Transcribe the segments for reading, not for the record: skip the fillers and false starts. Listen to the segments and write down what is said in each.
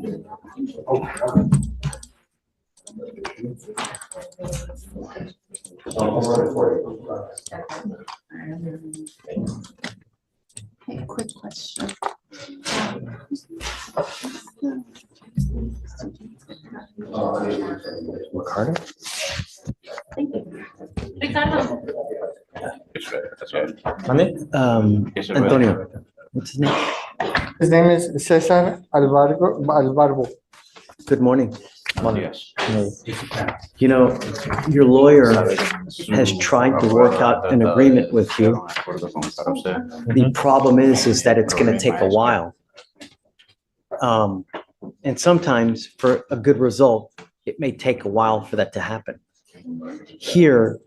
Okay, quick question. Ricardo? Thank you. Ricardo. Antonio, what's his name? His name is Cesar Alvaro. Good morning. You know, your lawyer has tried to work out an agreement with you. The problem is that it's going to take a while. And sometimes for a good result, it may take a while for that to happen. Here,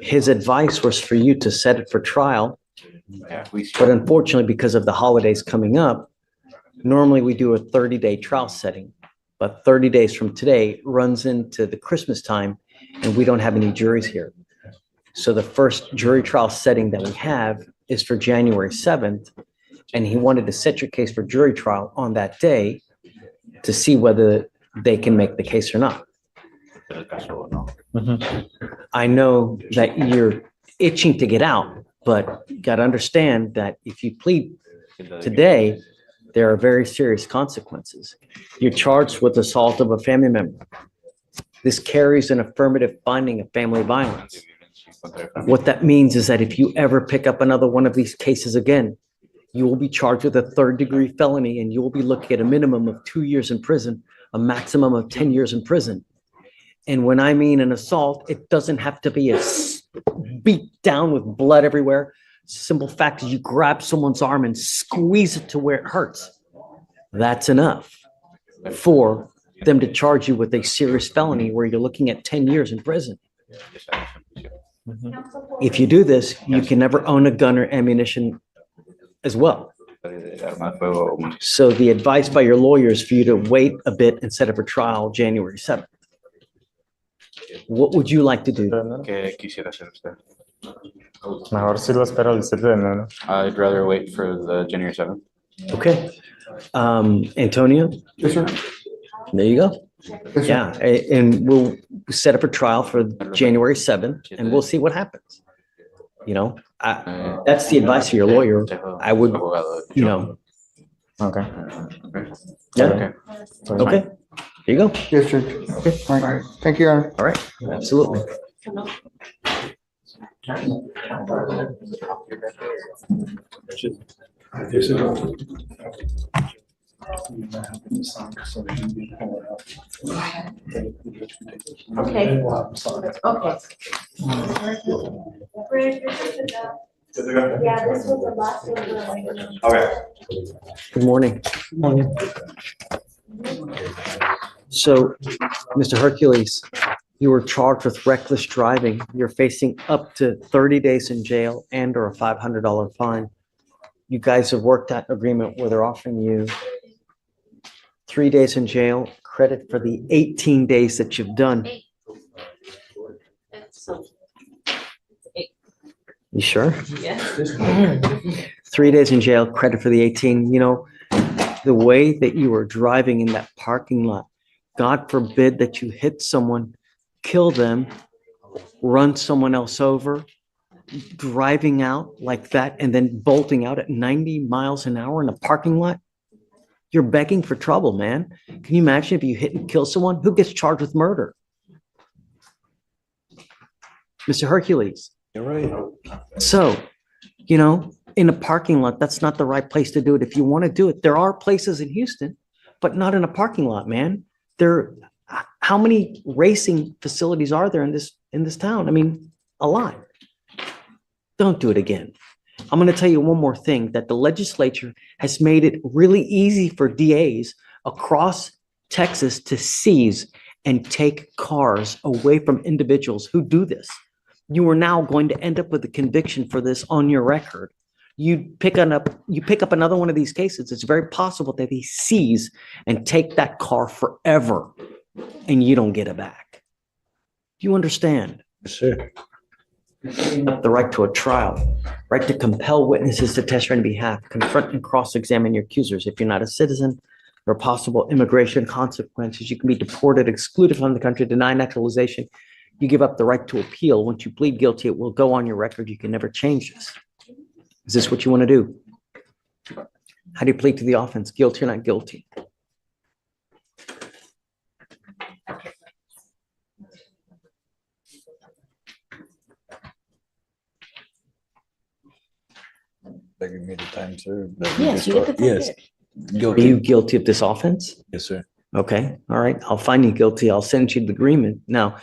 his advice was for you to set it for trial. But unfortunately, because of the holidays coming up, normally we do a 30-day trial setting. But 30 days from today runs into the Christmas time, and we don't have any juries here. So the first jury trial setting that we have is for January 7th, and he wanted to set your case for jury trial on that day to see whether they can make the case or not. I know that you're itching to get out, but you got to understand that if you plead today, there are very serious consequences. You're charged with assault of a family member. This carries an affirmative finding of family violence. What that means is that if you ever pick up another one of these cases again, you will be charged with a third-degree felony, and you will be looking at a minimum of 2 years in prison, a maximum of 10 years in prison. And when I mean an assault, it doesn't have to be a beat down with blood everywhere. Simple fact is you grab someone's arm and squeeze it to where it hurts. That's enough for them to charge you with a serious felony where you're looking at 10 years in prison. If you do this, you can never own a gun or ammunition as well. So the advice by your lawyer is for you to wait a bit and set up a trial January 7th. What would you like to do? Mejor si lo espero el 7 de enero. I'd rather wait for the January 7th. Okay. Antonio, Yes, sir. there you go. Yes, sir. Yeah, and we'll set up a trial for January 7th, and we'll see what happens. You know, that's the advice of your lawyer. I would, you know, Okay. yeah, okay. Here you go. Yes, sir. Okay. All right. Thank you, Your Honor. All right, absolutely. Okay. Okay. Yeah, this was the last one. Okay. Good morning. So, Mr. Hercules, you were charged with reckless driving. You're facing up to 30 days in jail and or a $500 fine. You guys have worked out an agreement where they're offering you 3 days in jail, credit for the 18 days that you've done. You sure? Yeah. 3 days in jail, credit for the 18. You know, the way that you were driving in that parking lot, God forbid that you hit someone, kill them, run someone else over, driving out like that and then bolting out at 90 miles an hour in a parking lot. You're begging for trouble, man. Can you imagine if you hit and kill someone? Who gets charged with murder? Mr. Hercules. You're right. So, you know, in a parking lot, that's not the right place to do it. If you want to do it, there are places in Houston, but not in a parking lot, man. How many racing facilities are there in this town? I mean, a lot. Don't do it again. I'm going to tell you one more thing, that the legislature has made it really easy for DAs across Texas to seize and take cars away from individuals who do this. You are now going to end up with a conviction for this on your record. You pick up another one of these cases, it's very possible that they seize and take that car forever and you don't get it back. Do you understand? Sure. The right to a trial, right to compel witnesses to testify on behalf, confront and cross-examine your accusers. If you're not a citizen, There are possible immigration consequences. You can be deported, excluded from the country, denied naturalization. You give up the right to appeal. Once you plead guilty, it will go on your record. You can never change this. Is this what you want to do? How do you plead to the offense? Guilty or not guilty? They give me the time served. Yes, you get the time Yes, served. Are guilty. you guilty of this offense? Yes, sir. Okay, all right. I'll find you guilty. I'll send you the agreement. Now,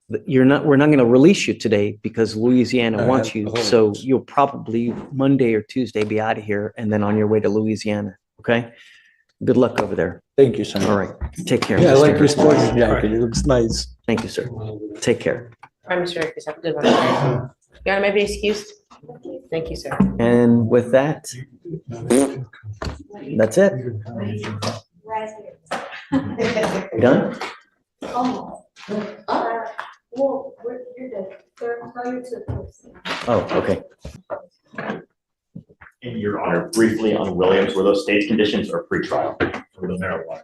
we're not going to release you today because Louisiana wants you. So you'll probably Monday or Tuesday be out of here and then on your way to Louisiana. Okay? Good luck over there. Thank you, sir. All right. Take care. Yeah, I like Mr. your sports jacket. It looks nice. Thank you, sir. Take care. All right, Mr. Ricketts, have a good one. Your Honor, may I be excused? Thank you, sir. And with that, that's it. You done? Well, you're good. Failure to. Oh, okay. In your honor, briefly on Williams, were those state's conditions or pretrial for the marijuana?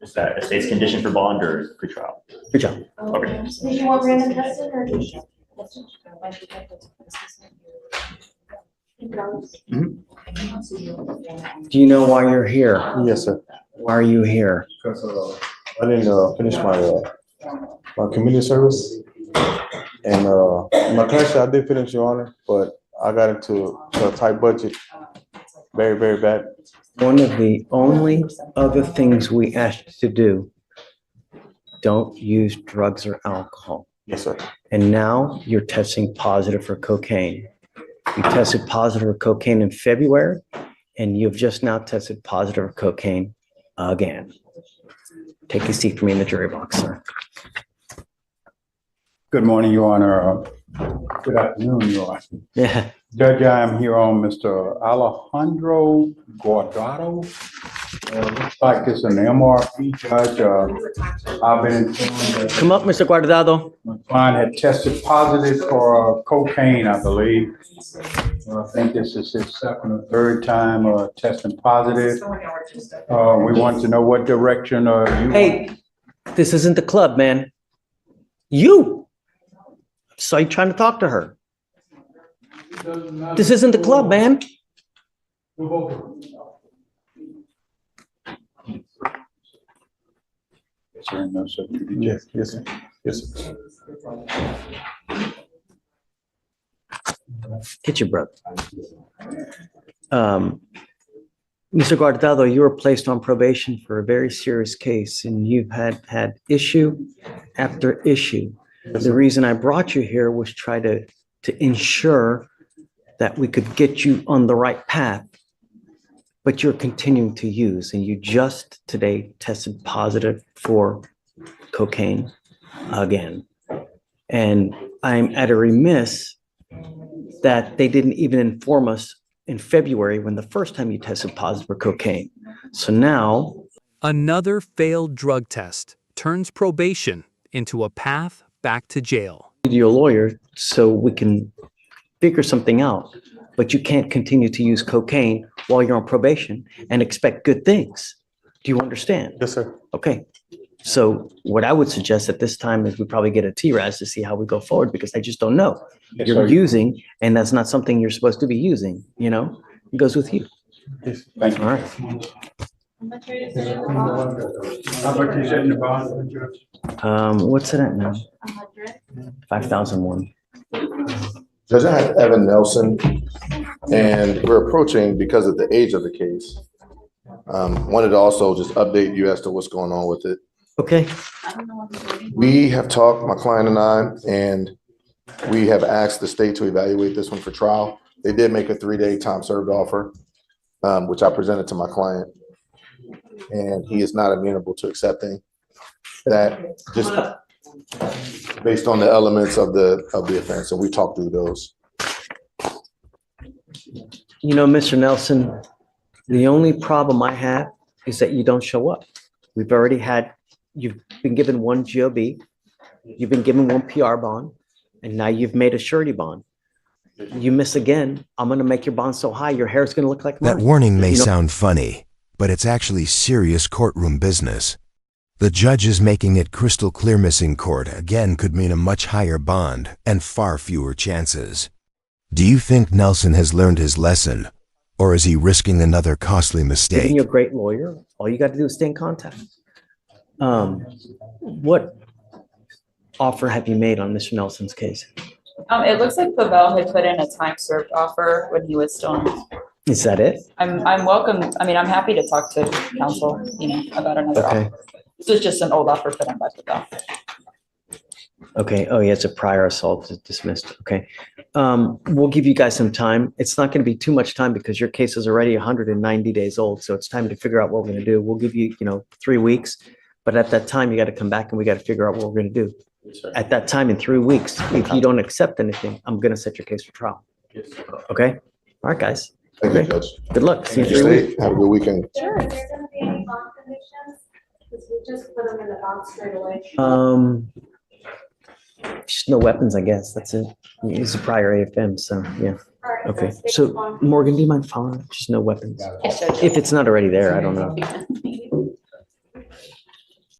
Is that a state's condition for bond or pretrial? Good job. Okay. Did you want random testing or? Do you know why you're here? Yes, sir. Why are you here? Because I didn't finish my community service. And my class, I did finish, Your Honor, but I got into a tight budget, very, very bad. One of the only other things we asked you to do, don't use drugs or alcohol. Yes, sir. And now you're testing positive for cocaine. You tested positive for cocaine in February, and you've just now tested positive for cocaine again. Take a seat for me in the jury box, sir. Good morning, Your Honor. Good afternoon, Your Honor. Yeah. Judge, I am here on Mr. Alejandro Guardado. Looks like it's an MRP judge. I've been informed that Come up, Mr. Guardado. my client had tested positive for cocaine, I believe. I think this is his second or third time testing positive. We want to know what direction you. Hey, this isn't the club, man. You. So you trying to talk to her. This isn't the club, man. Yes, sir. No, sir. Yes, yes, sir. Yes, sir. Get your brother. Mr. Guardado, you were placed on probation for a very serious case, and you've had issue after issue. The reason I brought you here was try to ensure that we could get you on the right path, but you're continuing to use, and you just today tested positive for cocaine again. And I'm at a remiss that they didn't even inform us in February when the first time you tested positive for cocaine. So now. Another failed drug test turns probation into a path back to jail. You're a lawyer, so we can figure something out, but you can't continue to use cocaine while you're on probation and expect good things. Do you understand? Yes, sir. Okay. So what I would suggest at this time is we probably get a TRAS to see how we go forward, because I just don't know. Yes, You're sir. using, and that's not something you're supposed to be using, you know? It goes with you. Yes, thank you. All right. How much you said in the bond, Judge? What's it at now? 5,001. Judge, I have Evan Nelson, and we're approaching because of the age of the case. Wanted to also just update you as to what's going on with it. Okay. We have talked, my client and I, and we have asked the state to evaluate this one for trial. They did make a 3-day time served offer, which I presented to my client. And he is not amenable to accepting that, just based on the elements of the offense. And we talked through those. You know, Mr. Nelson, the only problem I have is that you don't show up. We've already had, you've been given one GOB, you've been given one PR bond, and now you've made a surety bond. You miss again, I'm gonna make your bond so high, your hair's gonna look like mine. That warning may You know- sound funny, but it's actually serious courtroom business. The judges making it crystal clear missing court again could mean a much higher bond and far fewer chances. Do you think Nelson has learned his lesson, or is he risking another costly Giving mistake? you a great lawyer. All you got to do is stay in contact. What offer have you made on Mr. Nelson's case? It looks like Pavel had put in a time served offer when he was still in. Is that it? I'm welcome, I mean, I'm happy to talk to counsel, about another Okay. offer. This is just an old offer put in by Pavel. Okay. Oh, yeah, it's a prior assault dismissed. Okay. We'll give you guys some time. It's not going to be too much time because your case is already 190 days old. So it's time to figure out what we're going to do. We'll give you, 3 weeks. But at that time, you got to come back and we got to figure out what we're going to do. At that time, in 3 weeks, if you don't accept anything, I'm going to set your case for trial. Okay? All right, guys. Thank you, Okay. Judge. Good luck. See you in Thank 3 you, weeks. State. Have a good weekend. Sure. Is there gonna be any bond conditions? Because we just put them in the box straight away. Just no weapons, I guess. That's it. It's a prior AFM, so yeah. Okay. So Morgan, do you mind following? Just no weapons. Yes, Judge. If it's not already there, I don't know.